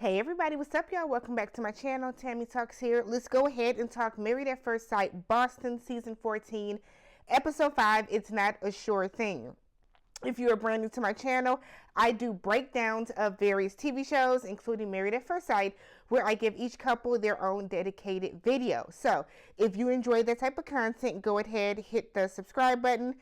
Hey everybody, what's up y'all? Welcome back to my channel. Tammy Talks here. Let's go ahead and talk Married at First Sight, Boston, Season 14, Episode 5, It's Not a Sure Thing. If you are brand new to my channel, I do breakdowns of various TV shows, including Married at First Sight, where I give each couple their own dedicated video. So, if you enjoy that type of content, go ahead, hit the subscribe button.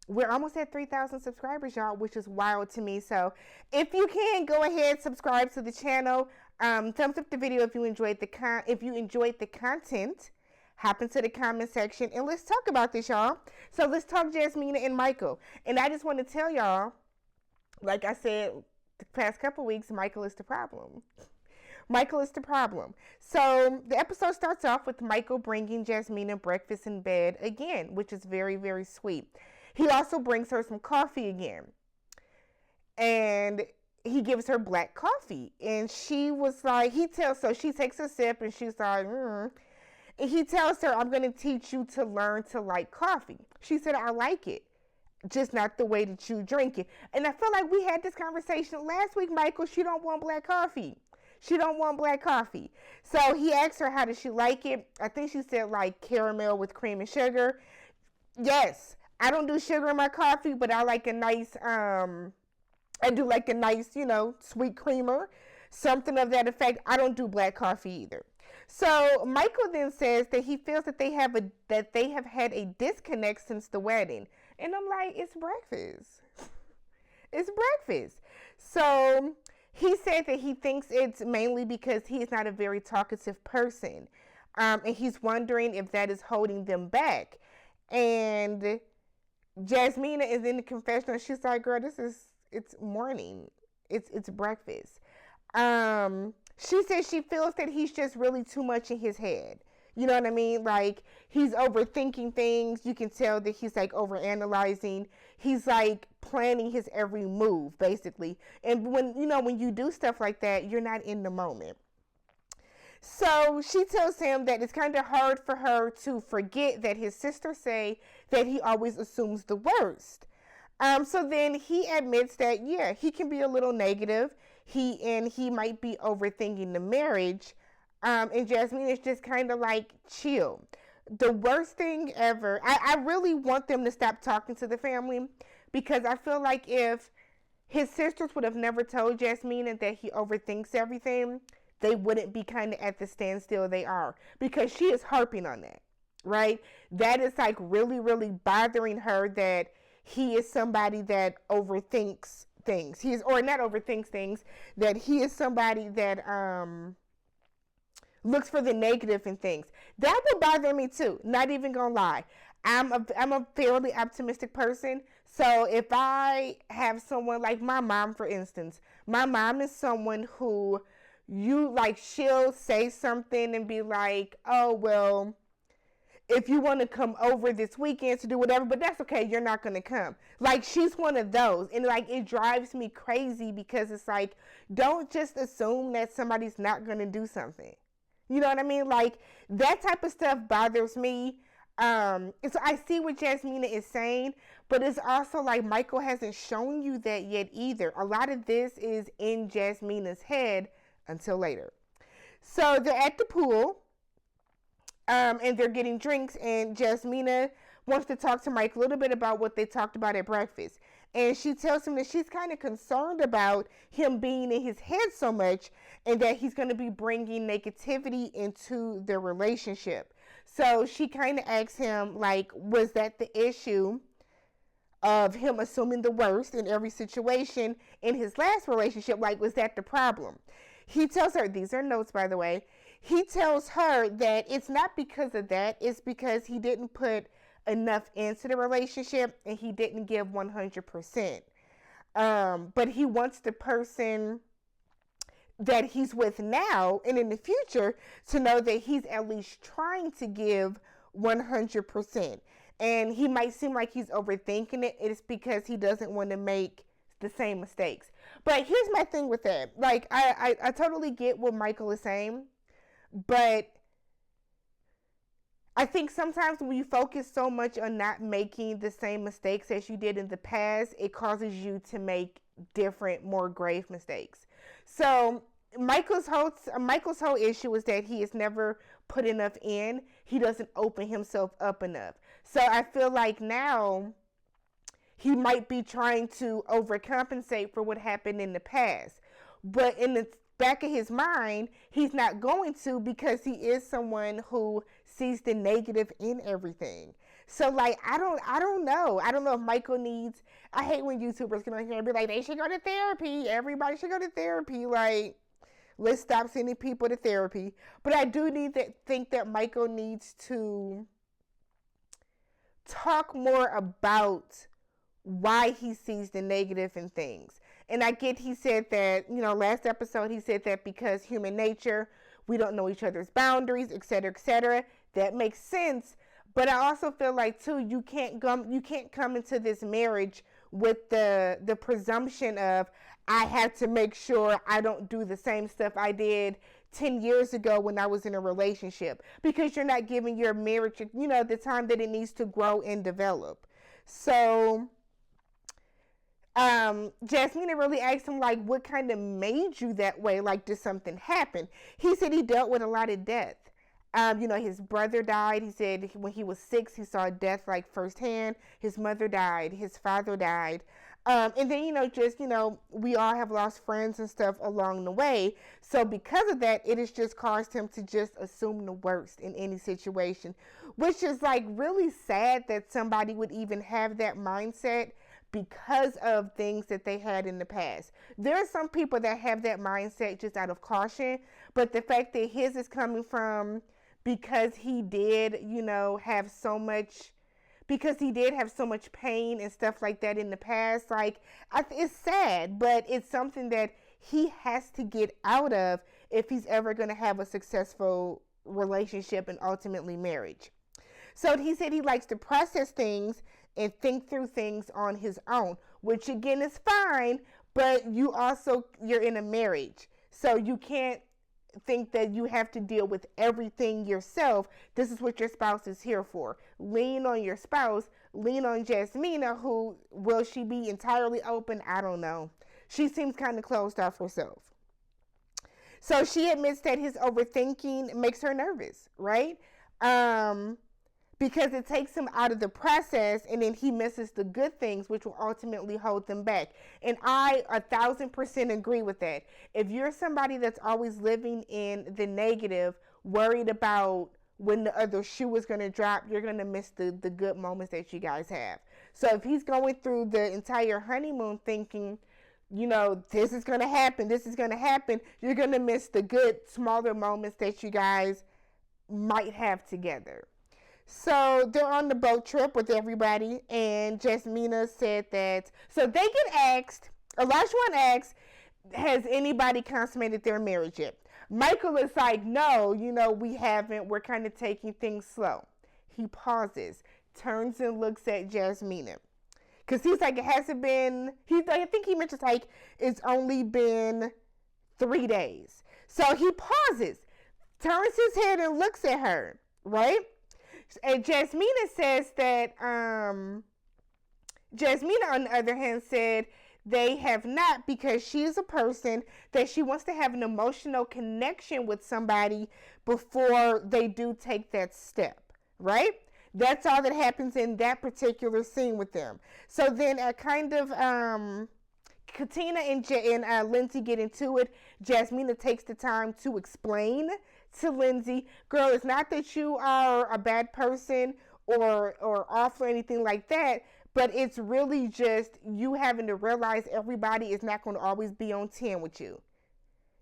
We're almost at 3,000 subscribers, y'all, which is wild to me. So if you can, go ahead, subscribe to the channel. Thumbs up the video if you enjoyed the content. Hop into the comment section and let's talk about this, y'all. So let's talk Jasmina and Michael. And I just want to tell y'all, like I said the past couple weeks, Michael is the problem. Michael is the problem. So the episode starts off with Michael bringing Jasmina breakfast in bed again, which is very, very sweet. He also brings her some coffee again. And he gives her black coffee. And she was like, so she takes a sip and she's like, And he tells her, I'm going to teach you to learn to like coffee. She said, I like it, just not the way that you drink it. And I feel like we had this conversation last week, Michael. She don't want black coffee. She don't want black coffee. So he asked her, how does she like it? I think she said like caramel with cream and sugar. Yes. I don't do sugar in my coffee, but I like a nice, I do like a nice, sweet creamer, something of that effect. I don't do black coffee either. So Michael then says that he feels that they have had a disconnect since the wedding. And I'm like, it's breakfast. It's breakfast. So he said that he thinks it's mainly because he is not a very talkative person. And he's wondering if that is holding them back. And Jasmina is in the confessional. She's like, girl, it's morning. It's breakfast. She says she feels that he's just really too much in his head. You know what I mean? Like, he's overthinking things. You can tell that he's like overanalyzing. He's like planning his every move, basically. And when you do stuff like that, you're not in the moment. So she tells him that it's kind of hard for her to forget that his sisters say that he always assumes the worst. So then he admits that, yeah, he can be a little negative. He might be overthinking the marriage. And Jasmine is just kind of like, chill. The worst thing ever. I really want them to stop talking to the family, because I feel like if his sisters would have never told Jasmine that he overthinks everything, they wouldn't be kind of at the standstill they are, because she is harping on that, right? That is like really, really bothering her, that he is somebody that overthinks things. Not overthinks things, that he is somebody that looks for the negative in things. That would bother me too, not even gonna lie. I'm a fairly optimistic person. So if I have someone like my mom, for instance, my mom is someone who she'll say something and be like, oh, well, if you want to come over this weekend to do whatever, but that's okay, you're not going to come. Like, she's one of those. And like, it drives me crazy, because it's like, don't just assume that somebody's not going to do something. You know what I mean? Like, that type of stuff bothers me. And so I see what Jasmina is saying, but it's also like Michael hasn't shown you that yet either. A lot of this is in Jasmina's head until later. So they're at the pool, and they're getting drinks, and Jasmina wants to talk to Mike a little bit about what they talked about at breakfast. And she tells him that she's kind of concerned about him being in his head so much, and that he's going to be bringing negativity into their relationship. So she kind of asks him, like, was that the issue of him assuming the worst in every situation in his last relationship? Like, was that the problem? He tells her, these are notes, by the way. He tells her that it's not because of that. It's because he didn't put enough into the relationship and he didn't give 100%. But he wants the person that he's with now and in the future to know that he's at least trying to give 100%. And he might seem like he's overthinking it. It's because he doesn't want to make the same mistakes. But here's my thing with that. Like, I totally get what Michael is saying, but I think sometimes when you focus so much on not making the same mistakes as you did in the past, it causes you to make different, more grave mistakes. So Michael's whole issue is that he is never put enough in. He doesn't open himself up enough. So I feel like now he might be trying to overcompensate for what happened in the past. But in the back of his mind, he's not going to, because he is someone who sees the negative in everything. So like I don't know. I don't know if Michael needs, I hate when YouTubers come on here and be like, they should go to therapy. Everybody should go to therapy. Like, let's stop sending people to therapy. But I do think that Michael needs to talk more about why he sees the negative in things. And I get, he said that, last episode he said that because human nature, we don't know each other's boundaries, etc., etc. That makes sense. But I also feel like too, you can't come into this marriage with the presumption of, I have to make sure I don't do the same stuff I did 10 years ago when I was in a relationship, because you're not giving your marriage, the time that it needs to grow and develop. So Jasmina really asked him, like, what kind of made you that way? Like, did something happen? He said he dealt with a lot of death. His brother died. He said when he was 6, he saw death like firsthand. His mother died. His father died. And then, we all have lost friends and stuff along the way. So because of that, it has just caused him to just assume the worst in any situation, which is like really sad that somebody would even have that mindset because of things that they had in the past. There are some people that have that mindset just out of caution, but the fact that his is coming from because he did, have so much, because he did have so much pain and stuff like that in the past, like, it's sad, but it's something that he has to get out of if he's ever going to have a successful relationship and ultimately marriage. So he said he likes to process things and think through things on his own, which again is fine, but you're in a marriage. So you can't think that you have to deal with everything yourself. This is what your spouse is here for. Lean on your spouse. Lean on Jasmina, who, will she be entirely open? I don't know. She seems kind of closed off herself. So she admits that his overthinking makes her nervous, right? Because it takes him out of the process, and then he misses the good things, which will ultimately hold them back. And I 1,000% agree with that. If you're somebody that's always living in the negative, worried about when the other shoe is going to drop, you're going to miss the good moments that you guys have. So if he's going through the entire honeymoon thinking, this is going to happen, you're going to miss the good, smaller moments that you guys might have together. So they're on the boat trip with everybody, and Jasmina said that, so they get asked, Olajuwon asks, has anybody consummated their marriage yet? Michael is like, no, we haven't. We're kind of taking things slow. He pauses, turns and looks at Jasmina. Because he's like, it hasn't been, I think he mentions like, it's only been 3 days. So he pauses, turns his head and looks at her, right? And Jasmina says that, Jasmina, on the other hand, said they have not, because she is a person that she wants to have an emotional connection with somebody before they do take that step, right? That's all that happens in that particular scene with them. So then Katina and Lindsay get into it. Jasmina takes the time to explain to Lindsay, girl, it's not that you are a bad person or off or anything like that, but it's really just you having to realize everybody is not going to always be on 10 with you.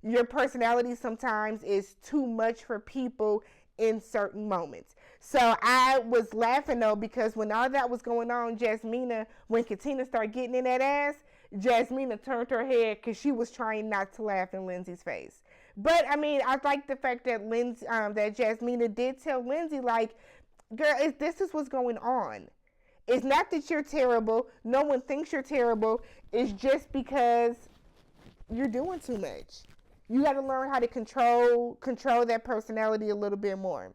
Your personality sometimes is too much for people in certain moments. So I was laughing though, because when all that was going on, Jasmina, when Katina started getting in that ass, Jasmina turned her head because she was trying not to laugh in Lindsay's face. But I mean, I like the fact that that Jasmina did tell Lindsay, like, girl, this is what's going on. It's not that you're terrible. No one thinks you're terrible. It's just because you're doing too much. You got to learn how to control that personality a little bit more.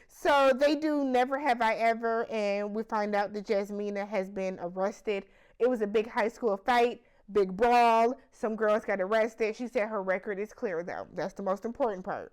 So they do Never Have I Ever, and we find out that Jasmina has been arrested. It was a big high school fight. big brawl. Some girls got arrested. She said her record is clear, though. That's the most important part.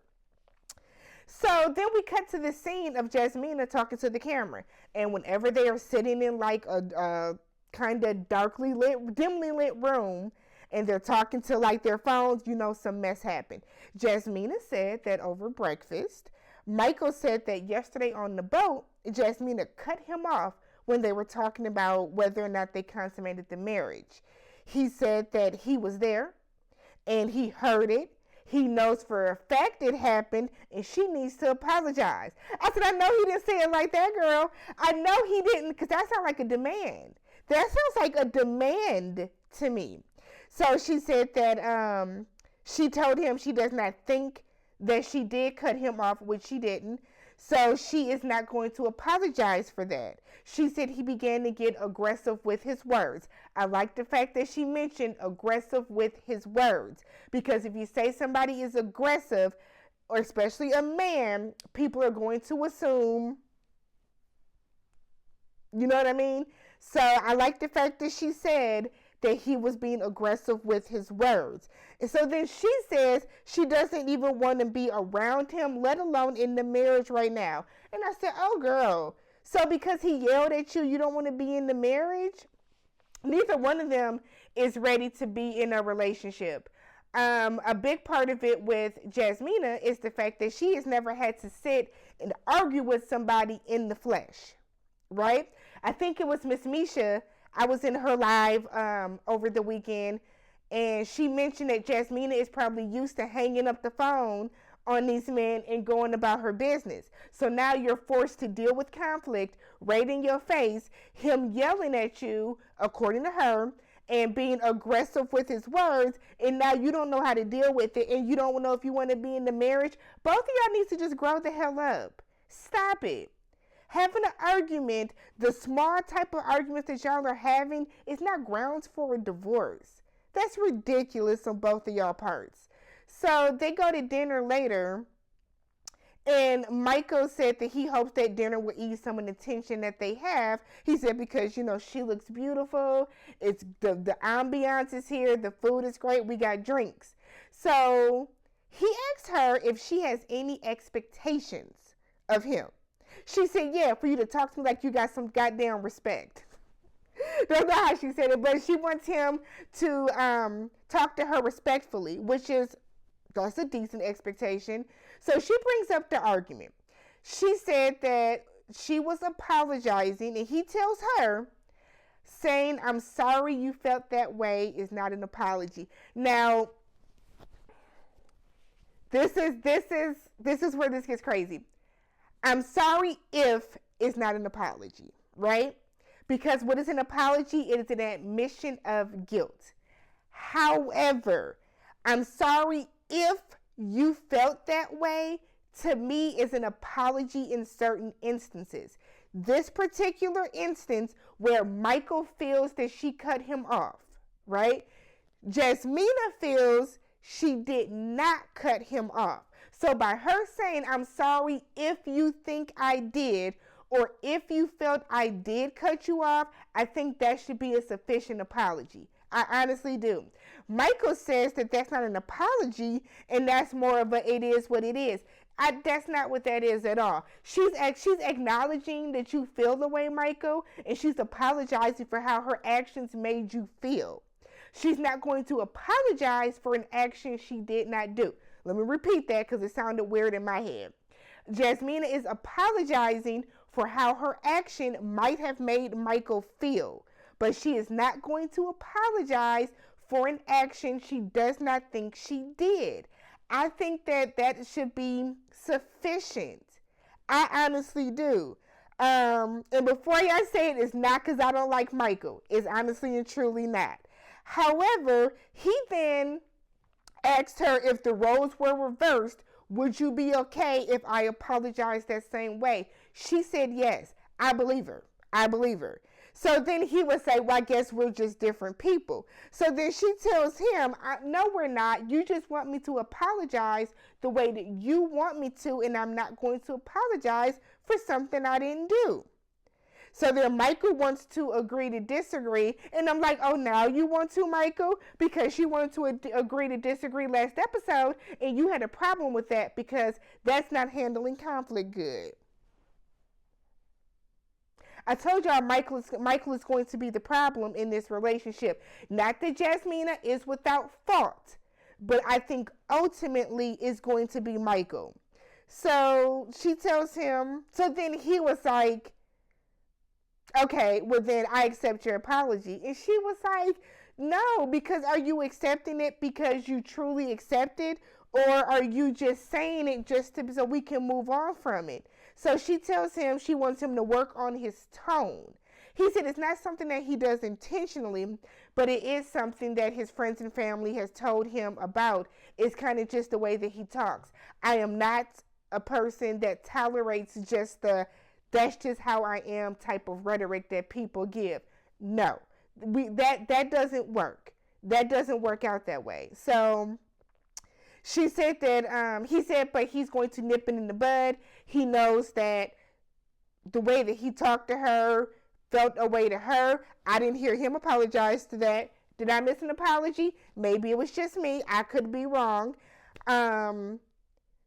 So then we cut to the scene of Jasmina talking to the camera. And whenever they are sitting in like a kind of darkly lit, dimly lit room, and they're talking to like their phones, you know some mess happened. Jasmina said that over breakfast, Michael said that yesterday on the boat, Jasmina cut him off when they were talking about whether or not they consummated the marriage. He said that he was there and he heard it. He knows for a fact it happened and she needs to apologize. I said, I know he didn't say it like that, girl. I know he didn't, because that sounds like a demand. That sounds like a demand to me. So she said that she told him she does not think that she did cut him off, which she didn't. So she is not going to apologize for that. She said he began to get aggressive with his words. I like the fact that she mentioned aggressive with his words, because if you say somebody is aggressive, or especially a man, people are going to assume, you know what I mean? So I like the fact that she said that he was being aggressive with his words. And so then she says she doesn't even want to be around him, let alone in the marriage right now. And I said, oh girl, so because he yelled at you, you don't want to be in the marriage? Neither one of them is ready to be in a relationship. A big part of it with Jasmina is the fact that she has never had to sit and argue with somebody in the flesh, right? I think it was Miss Misha. I was in her live over the weekend, and she mentioned that Jasmina is probably used to hanging up the phone on these men and going about her business. So now you're forced to deal with conflict right in your face, him yelling at you, according to her, and being aggressive with his words, and now you don't know how to deal with it, and you don't know if you want to be in the marriage. Both of y'all need to just grow the hell up. Stop it. Having an argument, the small type of arguments that y'all are having, is not grounds for a divorce. That's ridiculous on both of y'all parts. So they go to dinner later, and Michael said that he hopes that dinner will ease some of the tension that they have. He said because, you know, she looks beautiful. It's the ambiance is here. The food is great. We got drinks. So he asked her if she has any expectations of him. She said, yeah, for you to talk to me like you got some goddamn respect. That's not how she said it, but she wants him to talk to her respectfully, that's a decent expectation. So she brings up the argument. She said that she was apologizing, and he tells her, saying, I'm sorry you felt that way is not an apology. Now, this is where this gets crazy. I'm sorry if is not an apology, right? Because what is an apology? It is an admission of guilt. However, I'm sorry if you felt that way, to me, is an apology in certain instances. This particular instance where Michael feels that she cut him off, right? Jasmina feels she did not cut him off. So by her saying, I'm sorry if you think I did, or if you felt I did cut you off, I think that should be a sufficient apology. I honestly do. Michael says that that's not an apology, and that's more of a it is what it is. That's not what that is at all. She's acknowledging that you feel the way, Michael, and she's apologizing for how her actions made you feel. She's not going to apologize for an action she did not do. Let me repeat that because it sounded weird in my head. Jasmina is apologizing for how her action might have made Michael feel, but she is not going to apologize for an action she does not think she did. I think that should be sufficient. I honestly do. And before y'all say it, it's not because I don't like Michael. It's honestly and truly not. However, he then asked her if the roles were reversed, would you be okay if I apologized that same way? She said yes. I believe her. So then he would say, well, I guess we're just different people. So then she tells him, no, we're not. You just want me to apologize the way that you want me to, and I'm not going to apologize for something I didn't do. So then Michael wants to agree to disagree. And I'm like, oh, now you want to, Michael? Because she wanted to agree to disagree last episode. And you had a problem with that because that's not handling conflict good. I told y'all Michael is going to be the problem in this relationship. Not that Jasmina is without fault, but I think ultimately it's going to be Michael. So she tells him, so then he was like, okay, well then I accept your apology. And she was like, no, because are you accepting it because you truly accept it? Or are you just saying it just so we can move on from it? So she tells him she wants him to work on his tone. He said it's not something that he does intentionally, but it is something that his friends and family has told him about. It's kind of just the way that he talks. I am not a person that tolerates just the that's just how I am type of rhetoric that people give. No, that doesn't work. That doesn't work out that way. So she said that, he said, but he's going to nip it in the bud. He knows that the way that he talked to her felt a way to her. I didn't hear him apologize to that. Did I miss an apology? Maybe it was just me. I could be wrong.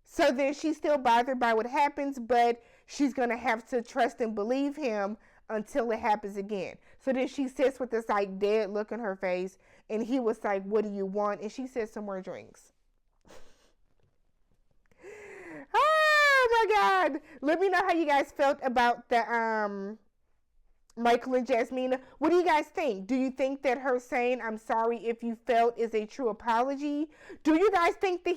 So then she's still bothered by what happens, but she's going to have to trust and believe him until it happens again. So then she sits with this like dead look on her face, and he was like, what do you want? And she said some more drinks. Oh my God. Let me know how you guys felt about the Michael and Jasmina. What do you guys think? Do you think that her saying I'm sorry if you felt is a true apology? Do you guys think that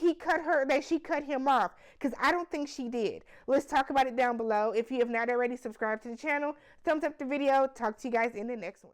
she cut him off? Because I don't think she did. Let's talk about it down below. If you have not already subscribed to the channel, thumbs up the video. Talk to you guys in the next one.